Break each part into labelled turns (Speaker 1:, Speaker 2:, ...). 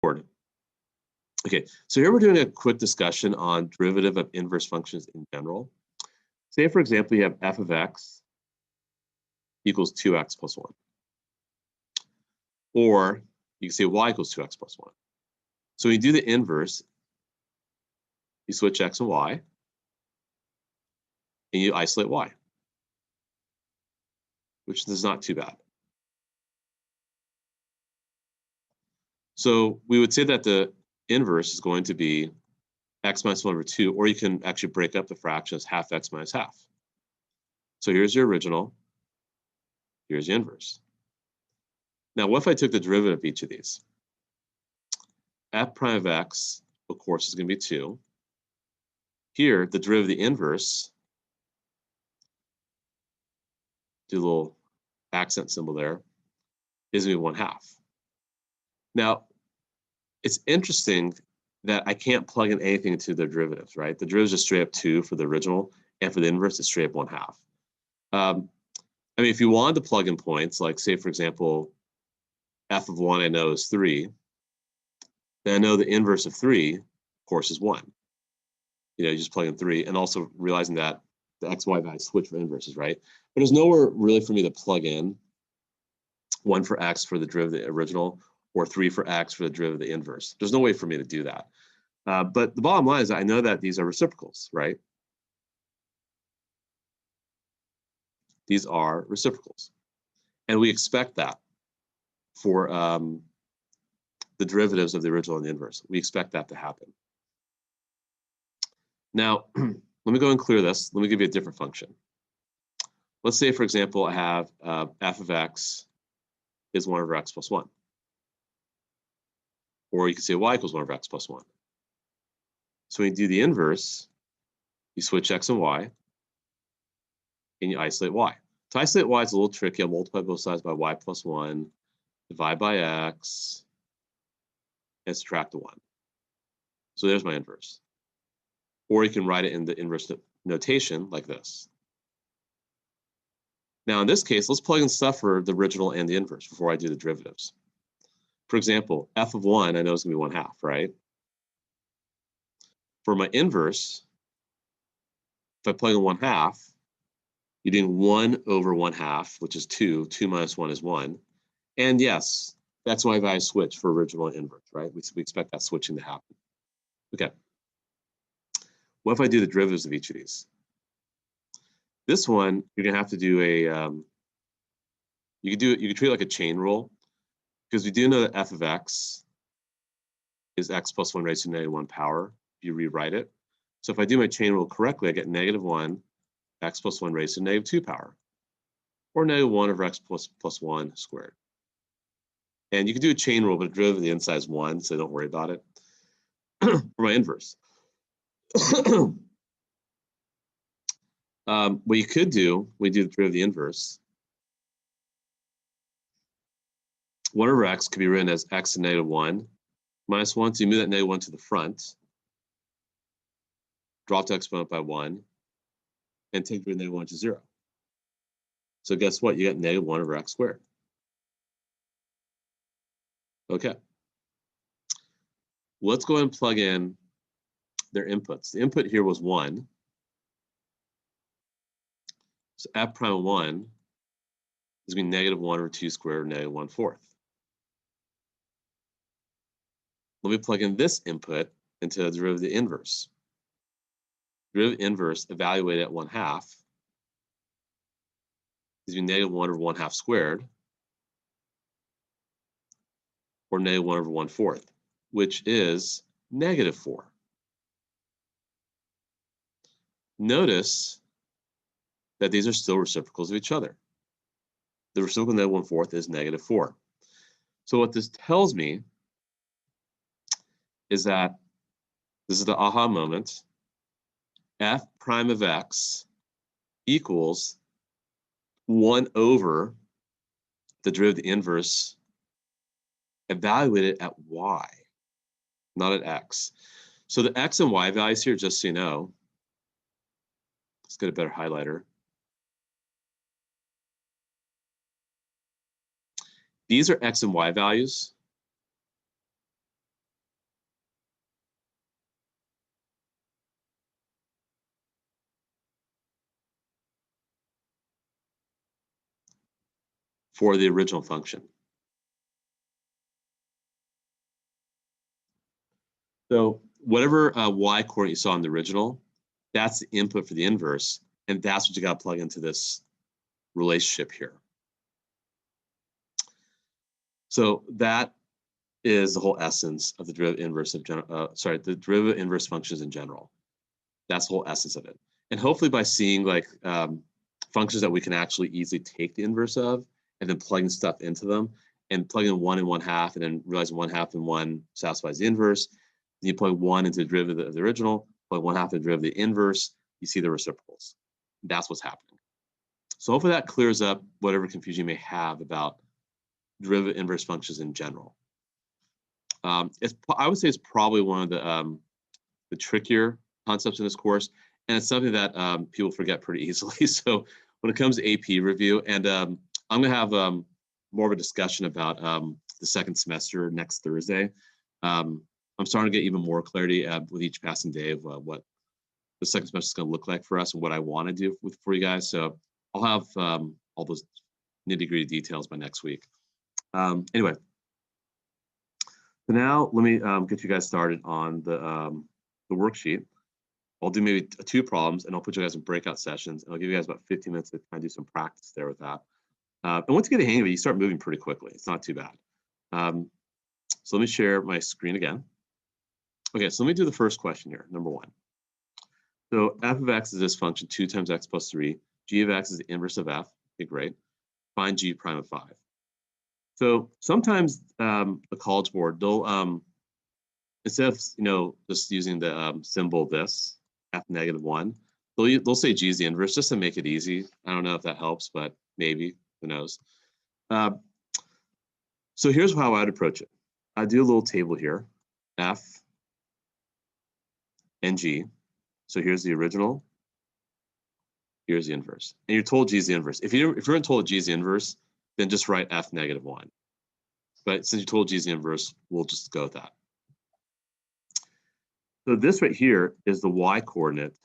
Speaker 1: Okay, so here we're doing a quick discussion on derivative of inverse functions in general. Say, for example, you have f of x equals 2x plus 1. Or you can say y equals 2x plus 1. So when you do the inverse, you switch x and y, and you isolate y, which is not too bad. So we would say that the inverse is going to be x minus 1 over 2, or you can actually break up the fraction as half x minus half. So here's your original, here's the inverse. Now, what if I took the derivative of each of these? F prime of x, of course, is going to be 2. Here, the derivative of the inverse, do a little accent symbol there, is going to be 1/2. Now, it's interesting that I can't plug in anything into the derivatives, right? The derivative is just straight up 2 for the original, and for the inverse, it's straight up 1/2. I mean, if you wanted to plug in points, like say, for example, f of 1 I know is 3, then I know the inverse of 3, of course, is 1. You just plug in 3, and also realizing that the x, y values switch for inverses, right? But there's nowhere really for me to plug in 1 for x for the derivative of the original, or 3 for x for the derivative of the inverse. There's no way for me to do that. But the bottom line is I know that these are reciprocals, right? These are reciprocals. And we expect that for the derivatives of the original and the inverse. We expect that to happen. Now, let me go and clear this. Let me give you a different function. Let's say, for example, I have f of x is 1 over x plus 1. Or you could say y equals 1 over x plus 1. So when you do the inverse, you switch x and y, and you isolate y. To isolate y is a little tricky. I'll multiply both sides by y plus 1, divide by x, and subtract the 1. So there's my inverse. Or you can write it in the inverse notation like this. Now, in this case, let's plug in stuff for the original and the inverse before I do the derivatives. For example, f of 1 I know is going to be 1/2, right? For my inverse, if I plug in 1/2, you're doing 1 over 1/2, which is 2. 2 minus 1 is 1. And yes, that's why I switch for original and inverse, right? We expect that switching to happen. Okay. What if I do the derivatives of each of these? This one, you're going to have to do a, you can treat it like a chain rule, because we do know that f of x is x plus 1 raised to -1 power if you rewrite it. So if I do my chain rule correctly, I get -1 x plus 1 raised to -2 power, or -1 over x plus 1 squared. And you can do a chain rule, but the derivative of the inside is 1, so don't worry about it. For my inverse. What you could do, we do the derivative of the inverse. 1 over x could be written as x to -1 minus 1. So you move that -1 to the front, drop the exponent by 1, and take the -1 to 0. So guess what? You get -1 over x squared. Okay. Let's go ahead and plug in their inputs. The input here was 1. So f prime of 1 is going to be -1 over 2 squared, or -1/4. Let me plug in this input into the derivative of the inverse. Derivative inverse evaluated at 1/2 is going to be -1 over 1/2 squared, or -1 over 1/4, which is -4. Notice that these are still reciprocals of each other. The reciprocal of -1/4 is -4. So what this tells me is that this is the aha moment. F prime of x equals 1 over the derivative of the inverse evaluated at y, not at x. So the x and y values here, just so you know, let's get a better highlighter. These are x and y values for the original function. So whatever y coordinate you saw in the original, that's the input for the inverse, and that's what you got to plug into this relationship here. So that is the whole essence of the derivative inverse of the derivative inverse functions in general. That's the whole essence of it. And hopefully by seeing like functions that we can actually easily take the inverse of and then plugging stuff into them and plugging 1 and 1/2 and then realizing 1/2 and 1 satisfies the inverse. Then you plug 1 into the derivative of the original, plug 1/2 into the derivative of the inverse, you see the reciprocals. That's what's happening. So hopefully that clears up whatever confusion you may have about derivative inverse functions in general. I would say it's probably one of the trickier concepts in this course, and it's something that people forget pretty easily. So when it comes to AP review, and I'm going to have more of a discussion about the second semester next Thursday. I'm starting to get even more clarity with each passing day of what the second semester is going to look like for us and what I want to do for you guys. So I'll have all those nitty-gritty details by next week. Anyway, so now let me get you guys started on the worksheet. I'll do maybe 2 problems, and I'll put you guys in breakout sessions, and I'll give you guys about 15 minutes to kind of do some practice there with that. And once you get the hang of it, you start moving pretty quickly. It's not too bad. So let me share my screen again. Okay, so let me do the first question here, number 1. So f of x is this function, 2 times x plus 3. G of x is the inverse of f. Okay, great. Find g prime of 5. So sometimes the College Board, they'll, instead of just using the symbol this, f -1, they'll say g is the inverse just to make it easy. I don't know if that helps, but maybe, who knows. So here's how I'd approach it. I'd do a little table here, f and g. So here's the original, here's the inverse. And you're told g is the inverse. If you weren't told g is the inverse, then just write f -1. But since you're told g is the inverse, we'll just go with that. So this right here is the y coordinate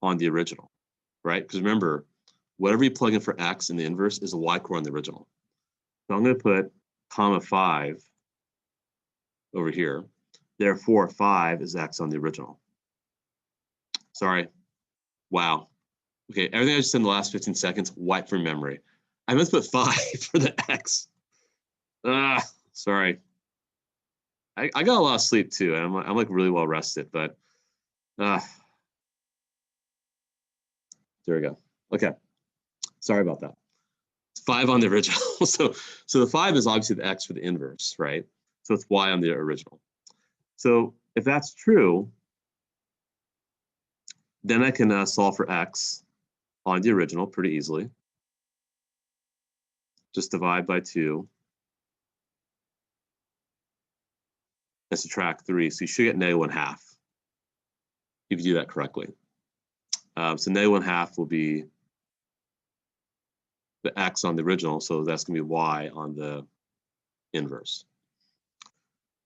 Speaker 1: on the original, right? Because remember, whatever you plug in for x in the inverse is the y coordinate on the original. So I'm going to put comma 5 over here. Therefore, 5 is x on the original. Sorry. Wow. Okay, everything I just said in the last 15 seconds, wipe from memory. I must put 5 for the x. Sorry. I got a lot of sleep too, and I'm like really well rested, but there we go. Okay, sorry about that. It's 5 on the original. so the 5 is obviously the x for the inverse, right? So it's y on the original. So if that's true, then I can solve for x on the original pretty easily. Just divide by 2 and subtract 3. So you should get -1/2 if you do that correctly. So -1/2 will be the x on the original, so that's going to be y on the inverse.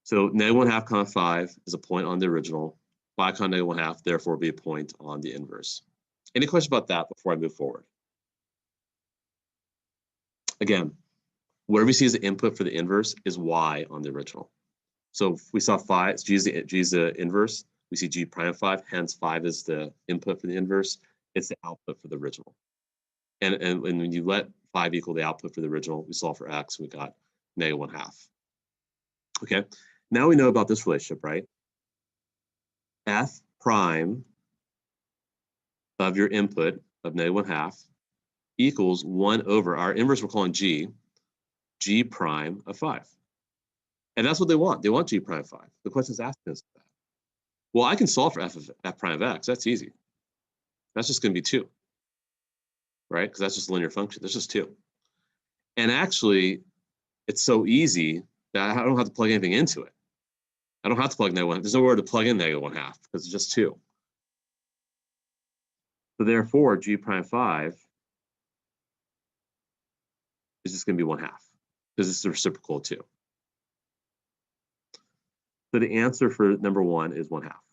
Speaker 1: So -1/2 comma 5 is a point on the original. 5 comma -1/2, therefore, will be a point on the inverse. Any questions about that before I move forward? Again, whatever you see as the input for the inverse is y on the original. So if we saw 5, g is the inverse. We see g prime of 5, hence 5 is the input for the inverse. It's the output for the original. And when you let 5 equal the output for the original, we solve for x, we got -1/2. Okay, now we know about this relationship, right? F prime of your input of -1/2 equals 1 over our inverse we're calling g prime of 5. And that's what they want. They want g prime of 5. The question is asking us that. Well, I can solve for f prime of x. That's easy. That's just going to be 2, right? Because that's just a linear function. There's just 2. And actually, it's so easy that I don't have to plug anything into it. I don't have to plug -1. There's nowhere to plug in -1/2 because it's just 2. So therefore, g prime 5 is just going to be 1/2 because it's the reciprocal of 2. So the answer for number 1 is 1/2.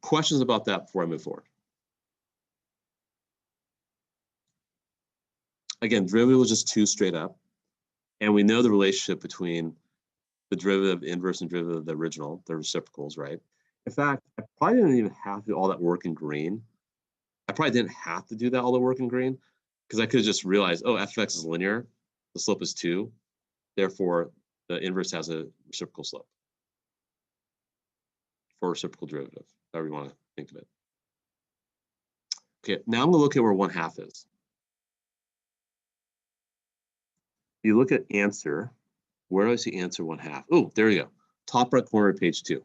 Speaker 1: Questions about that before I move forward? again, derivative was just 2 straight up. And we know the relationship between the derivative inverse and derivative of the original, the reciprocals, right? In fact, I probably didn't even have to do all that work in green. I probably didn't have to do that all the work in green because I could have just realized, oh, f of x is linear, the slope is 2, therefore the inverse has a reciprocal slope for reciprocal derivative, however you want to think of it. Okay, now I'm gonna look at where 1/2 is. You look at answer, where do I see answer 1/2? Oh, there you go, top right corner of page 2.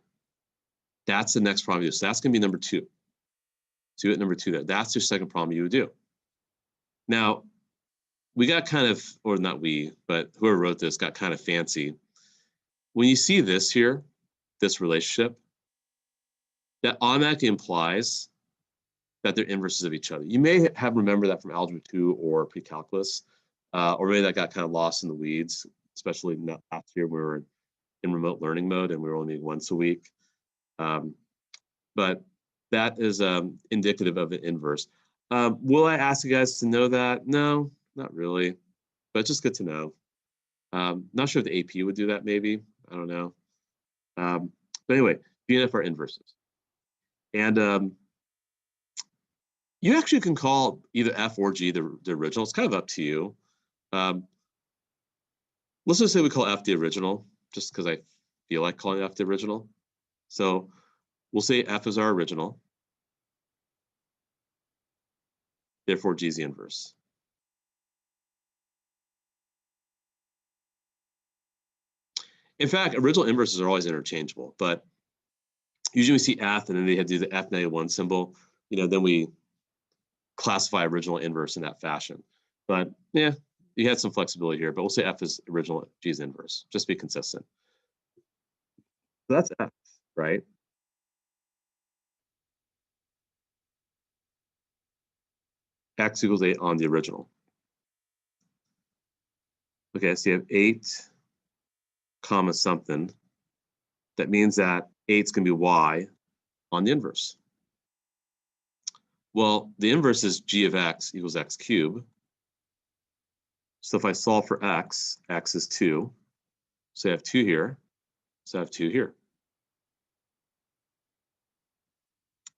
Speaker 1: That's the next problem you do. So that's gonna be number 2. So you get number 2 there. That's your second problem you would do. Now, we got kind of, or not we, but whoever wrote this got kind of fancy. When you see this here, this relationship, that automatically implies that they're inverses of each other. You may have remembered that from Algebra 2 or pre-calculus, or maybe that got kind of lost in the weeds, especially last year we were in remote learning mode and we were only once a week. But that is indicative of an inverse. Will I ask you guys to know that? No, not really, but it's just good to know. Not sure if the AP would do that, maybe. I don't know. But anyway, BNF are inverses. And you actually can call either F or G the original. It's kind of up to you. Let's just say we call F the original, just because I feel like calling F the original. So we'll say F is our original. Therefore, G is the inverse. In fact, original inverses are always interchangeable, but usually we see F and then they had to do the F-1 symbol. Then we classify original inverse in that fashion. But yeah, you had some flexibility here, but we'll say F is original, G is inverse, just be consistent. So that's F, right? X equals 8 on the original. Okay, so you have 8 comma something. That means that 8 is going to be Y on the inverse. Well, the inverse is G of X equals X cubed. So if I solve for X, X is 2. So I have 2 here. So I have 2 here.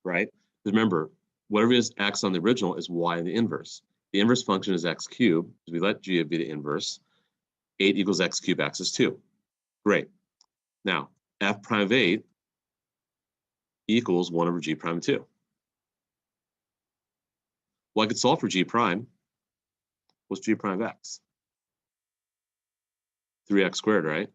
Speaker 1: Right? Remember, whatever is X on the original is Y in the inverse. The inverse function is X cubed. So we let G be the inverse. 8 equals X cubed, X is 2. Great. Now, F prime of 8 equals 1 over G prime of 2. Well, I could solve for G prime. What's G prime of X? 3x squared, right?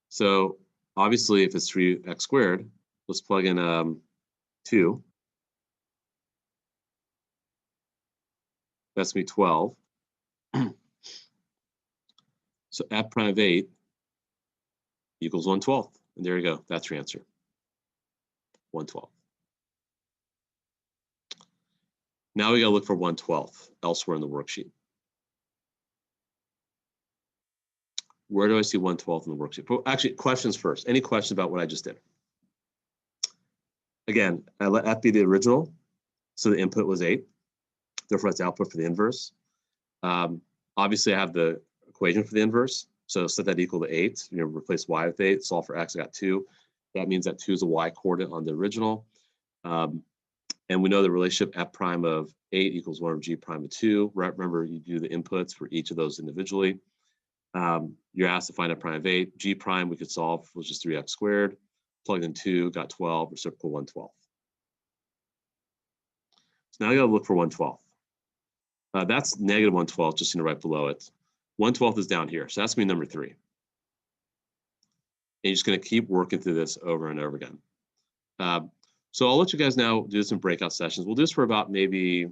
Speaker 1: So obviously, if it's 3x squared, let's plug in 2. That's going to be 12. So F prime of 8 equals 1/12. And there you go. That's your answer. 1/12. Now we got to look for 1/12 elsewhere in the worksheet. Where do I see 1/12 in the worksheet? Well, actually, questions first. Any questions about what I just did? Again, I let F be the original, so the input was 8. Therefore, that's output for the inverse. Obviously, I have the equation for the inverse, so set that equal to 8. Replace Y with 8. Solve for X, I got 2. That means that 2 is a Y coordinate on the original. And we know the relationship F prime of 8 equals 1 over G prime of 2. Remember, you do the inputs for each of those individually. You're asked to find F prime of 8. G prime we could solve was just 3x squared. Plugged in 2, got 12, reciprocal 1/12. So now you got to look for 1/12. That's negative 1/12, just right below it. 1/12 is down here, so that's going to be number 3. And you're just going to keep working through this over and over again. So I'll let you guys now do some breakout sessions. We'll do this for about maybe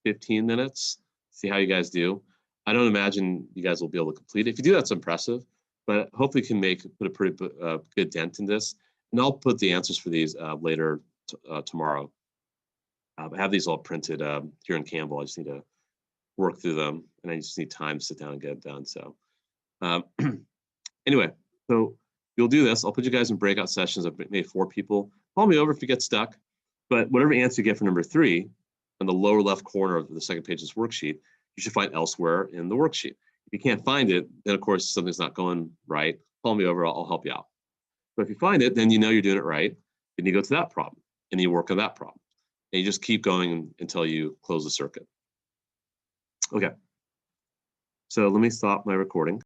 Speaker 1: 15 minutes, see how you guys do. I don't imagine you guys will be able to complete it. If you do, that's impressive, but hopefully you can put a pretty good dent in this. And I'll put the answers for these later tomorrow. I have these all printed here in Campbell. I just need to work through them, and I just need time to sit down and get it done. So anyway, so you'll do this. I'll put you guys in breakout sessions of maybe 4 people. Call me over if you get stuck. But whatever answer you get for number 3, in the lower left corner of the second page of this worksheet, you should find elsewhere in the worksheet. If you can't find it, then of course something's not going right. Call me over, I'll help you out. But if you find it, then you know you're doing it right. Then you go to that problem and you work on that problem. And you just keep going until you close the circuit. Okay. So let me stop my recording.